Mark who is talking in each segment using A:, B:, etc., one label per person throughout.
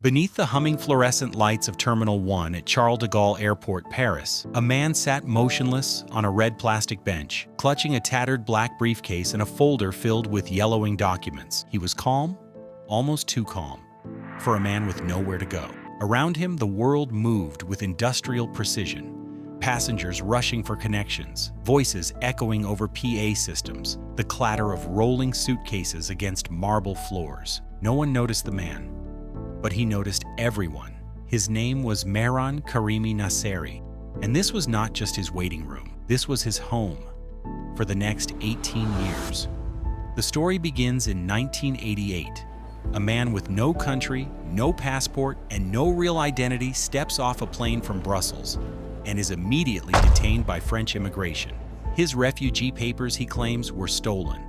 A: Beneath the humming fluorescent lights of Terminal 1 at Charles de Gaulle Airport, Paris, a man sat motionless on a red plastic bench, clutching a tattered black briefcase and a folder filled with yellowing documents. He was calm, almost too calm, for a man with nowhere to go. Around him, the world moved with industrial precision. Passengers rushing for connections, voices echoing over PA systems, the clatter of rolling suitcases against marble floors. No one noticed the man, but he noticed everyone. His name was Mehran Karimi Nasseri, and this was not just his waiting room. This was his home for the next 18 years. The story begins in 1988. A man with no country, no passport, and no real identity steps off a plane from Brussels and is immediately detained by French immigration. His refugee papers, he claims, were stolen,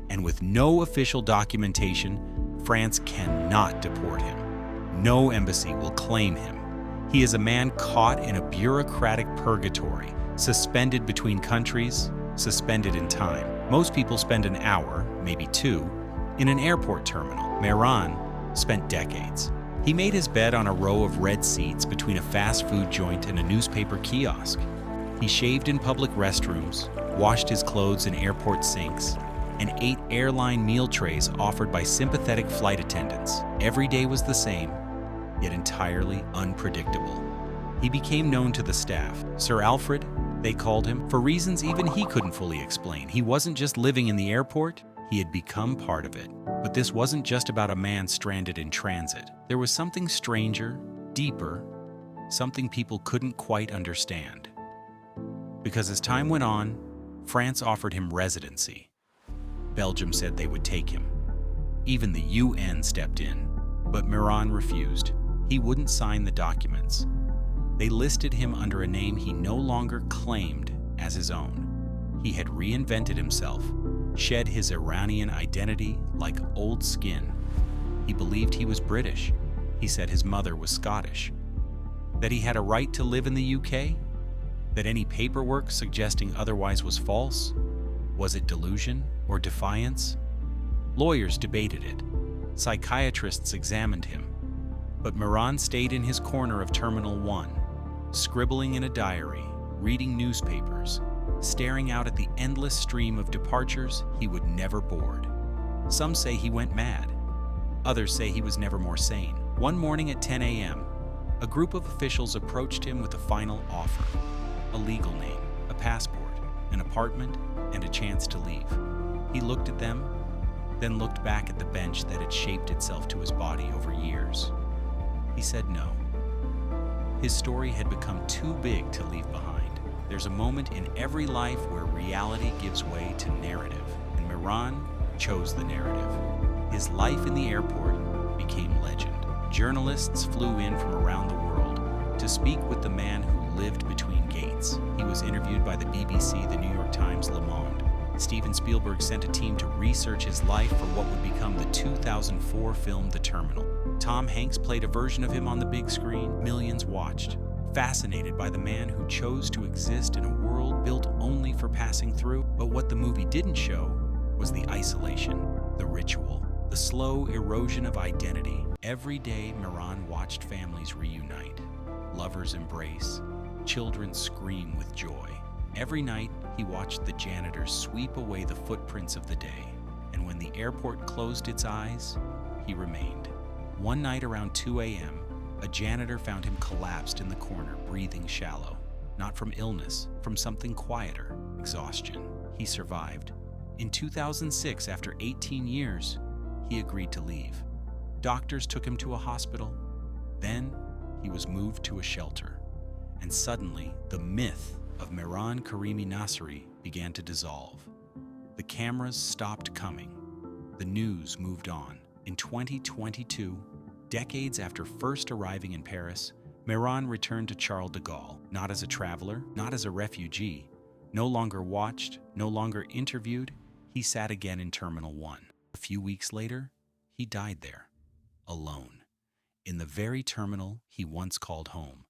A: and with no official documentation, France cannot deport him. No embassy will claim him. He is a man caught in a bureaucratic purgatory, suspended between countries, suspended in time. Most people spend an hour, maybe two, in an airport terminal. Mehran spent decades. He made his bed on a row of red seats between a fast food joint and a newspaper kiosk. He shaved in public restrooms, washed his clothes in airport sinks, and ate airline meal trays offered by sympathetic flight attendants. Every day was the same, yet entirely unpredictable. He became known to the staff. Sir Alfred, they called him, for reasons even he couldn't fully explain. He wasn't just living in the airport, he had become part of it. But this wasn't just about a man stranded in transit. There was something stranger, deeper, something people couldn't quite understand. Because as time went on, France offered him residency. Belgium said they would take him. Even the UN stepped in, but Mehran refused. He wouldn't sign the documents. They listed him under a name he no longer claimed as his own. He had reinvented himself, shed his Iranian identity like old skin. He believed he was British. He said his mother was Scottish. That he had a right to live in the UK? That any paperwork suggesting otherwise was false? Was it delusion or defiance? Lawyers debated it. Psychiatrists examined him. But Mehran stayed in his corner of Terminal 1, scribbling in a diary, reading newspapers, staring out at the endless stream of departures he would never board. Some say he went mad. Others say he was never more sane. One morning at 10 a.m., a group of officials approached him with a final offer: a legal name, a passport, an apartment, and a chance to leave. He looked at them, then looked back at the bench that had shaped itself to his body over years. He said no. His story had become too big to leave behind. There's a moment in every life where reality gives way to narrative, and Mehran chose the narrative. His life in the airport became legend. Journalists flew in from around the world to speak with the man who lived between gates. He was interviewed by the BBC, the New York Times, Le Monde. Steven Spielberg sent a team to research his life for what would become the 2004 film The Terminal. Tom Hanks played a version of him on the big screen. Millions watched, fascinated by the man who chose to exist in a world built only for passing through. But what the movie didn't show was the isolation, the ritual, the slow erosion of identity. Every day, Mehran watched families reunite, lovers embrace, children scream with joy. Every night, he watched the janitors sweep away the footprints of the day, and when the airport closed its eyes, he remained. One night around 2 a.m., a janitor found him collapsed in the corner, breathing shallow. Not from illness, from something quieter, exhaustion. He survived. In 2006, after 18 years, he agreed to leave. Doctors took him to a hospital. Then, he was moved to a shelter. And suddenly, the myth of Mehran Karimi Nasseri began to dissolve. The cameras stopped coming. The news moved on. In 2022, decades after first arriving in Paris, Mehran returned to Charles de Gaulle, not as a traveler, not as a refugee. No longer watched, no longer interviewed, he sat again in Terminal 1. A few weeks later, he died there, alone, in the very terminal he once called home.